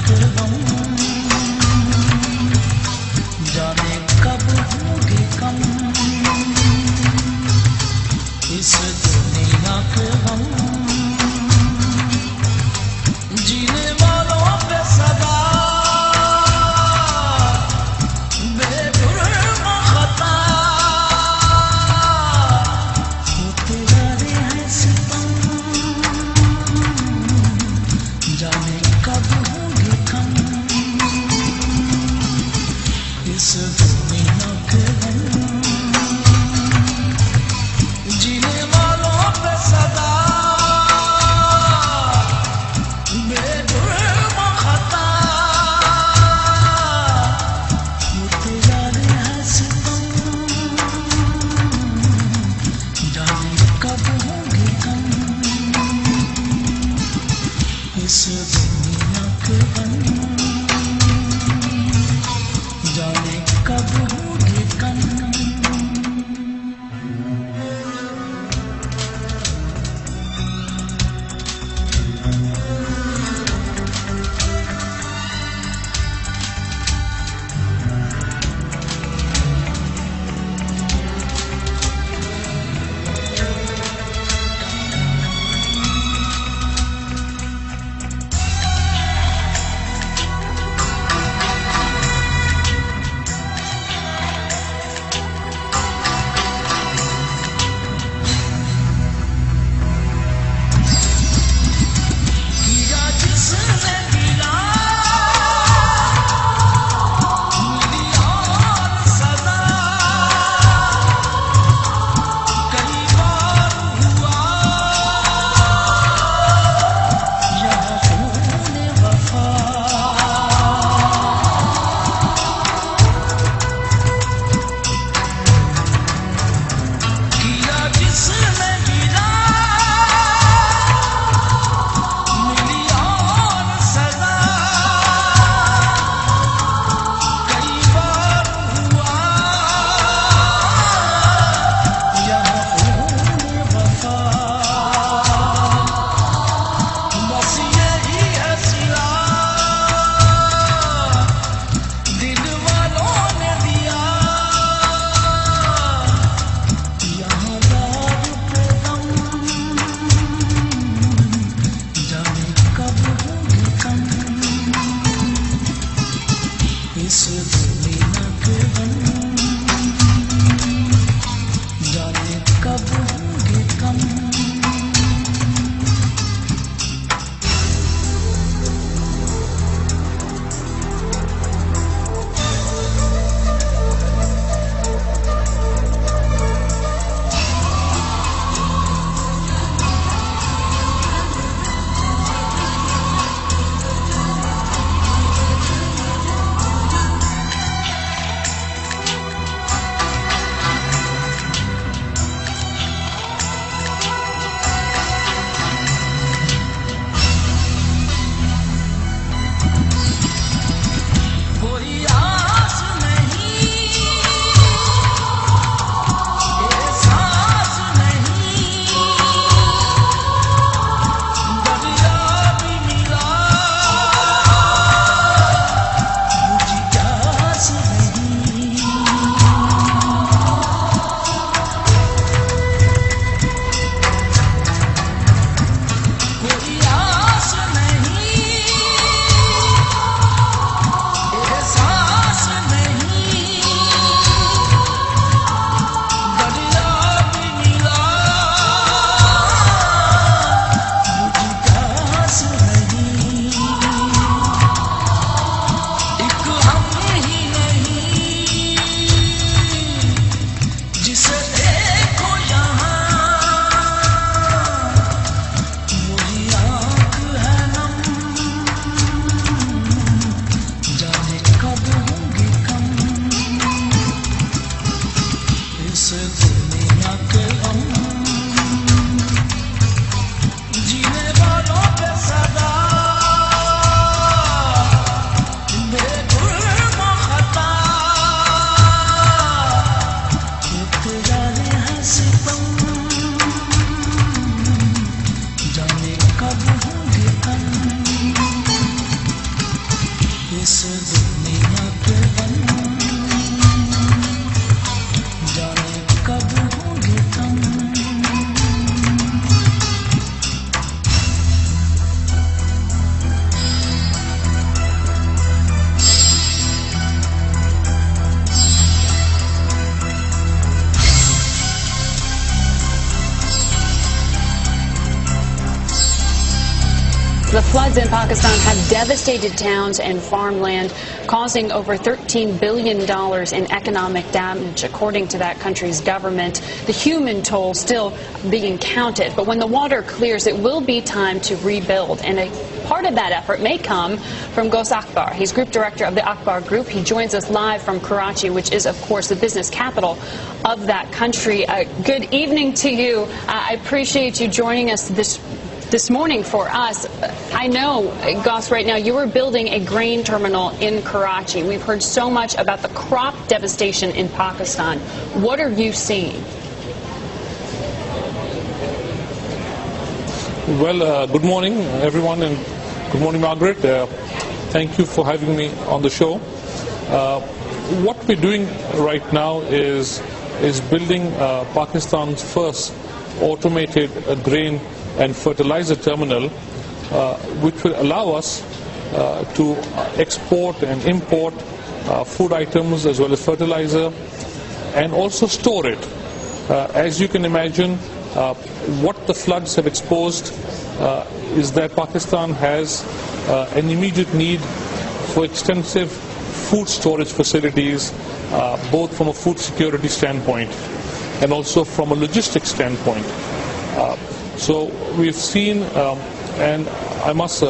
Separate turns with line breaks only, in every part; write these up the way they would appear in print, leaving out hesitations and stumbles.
के गम, जाने कब होंगे कम, इस दुनिया के गम, जीने वालों पे सदा बेजुर्म खता होते जा रहे हैं सितम, जाने कब होंगे कम, इस दुनिया के गम, जीने वालों पे सदा बेजुर्म खता होते जा रहे हैं सितम, जाने कब होंगे कम, इस दुनिया के गम, जाने कब होंगे कम।
Floods in Pakistan have devastated towns and farmland, causing over $13 billion in economic damage, according to that country's government. The human toll still being counted. But when the water clears, it will be time to rebuild. And a part of that effort may come from Ghaus Akbar. He's group director of the Akbar Group. He joins us live from Karachi, which is, of course, the business capital of that country. Good evening to you. I appreciate you joining us this morning for us. I know, Ghaus, right now you are building a grain terminal in Karachi. We've heard so much about the crop devastation in Pakistan. What are you seeing?
Well, good morning, everyone, and good morning, Margaret. Thank you for having me on the show. What we're doing right now is building Pakistan's first automated grain and fertilizer terminal, which will allow us to export and import food items as well as fertilizer, and also store it. As you can imagine, what the floods have exposed is that Pakistan has an immediate need for extensive food storage facilities, both from a food security standpoint and also from a logistics standpoint. So we've seen, and I must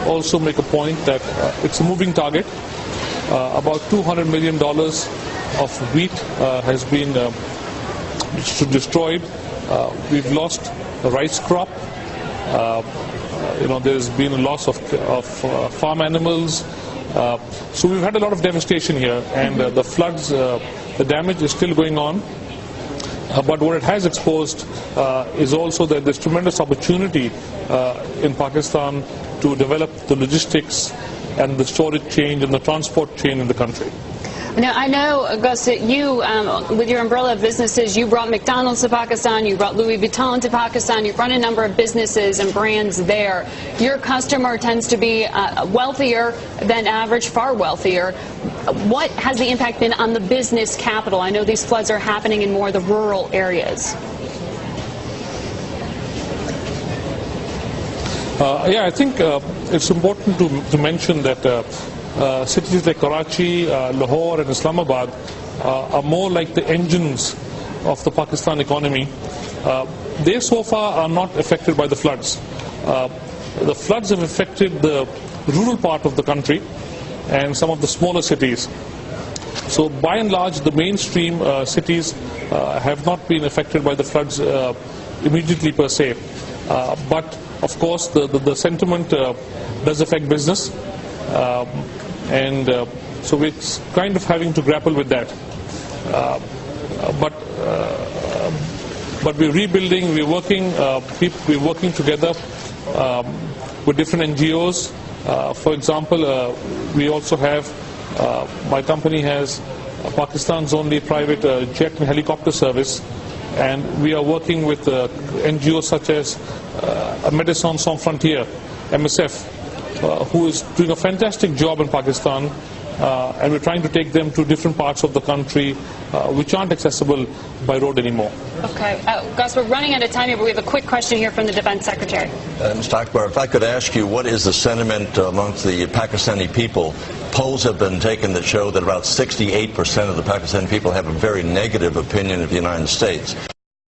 also make a point that it's a moving target. About $200 million of wheat has been destroyed. We've lost the rice crop. There's been a loss of farm animals. So we've had a lot of devastation here, and the floods, the damage is still going on. But what it has exposed is also that there's tremendous opportunity in Pakistan to develop the logistics and the storage chain and the transport chain in the country.
Now, I know, Ghaus, that you, with your umbrella of businesses, you brought McDonald's to Pakistan, you brought Louis Vuitton to Pakistan, you've run a number of businesses and brands there. Your customer tends to be wealthier than average, far wealthier. What has the impact been on the business capital? I know these floods are happening in more of the rural areas.
Yeah, I think it's important to mention that cities like Karachi, Lahore and Islamabad are more like the engines of the Pakistan economy. They so far are not affected by the floods. The floods have affected the rural part of the country and some of the smaller cities. So by and large, the mainstream cities have not been affected by the floods immediately per se. But of course, the sentiment does affect business. So we're kind of having to grapple with that. But we're rebuilding, we're working together with different NGOs. For example, we also have, my company has Pakistan's only private jet and helicopter service, and we are working with NGOs such as Médecins Sans Frontières, MSF, who is doing a fantastic job in Pakistan, and we're trying to take them to different parts of the country which aren't accessible by road anymore. Okay.
Ghaus, we're running out of time here, but we have a quick question here from the Defense Secretary.
Mr. Akbar, if I could ask you, what is the sentiment amongst the Pakistani people? Polls have been taken that show that about 68% of the Pakistani people have a very negative opinion of the United States.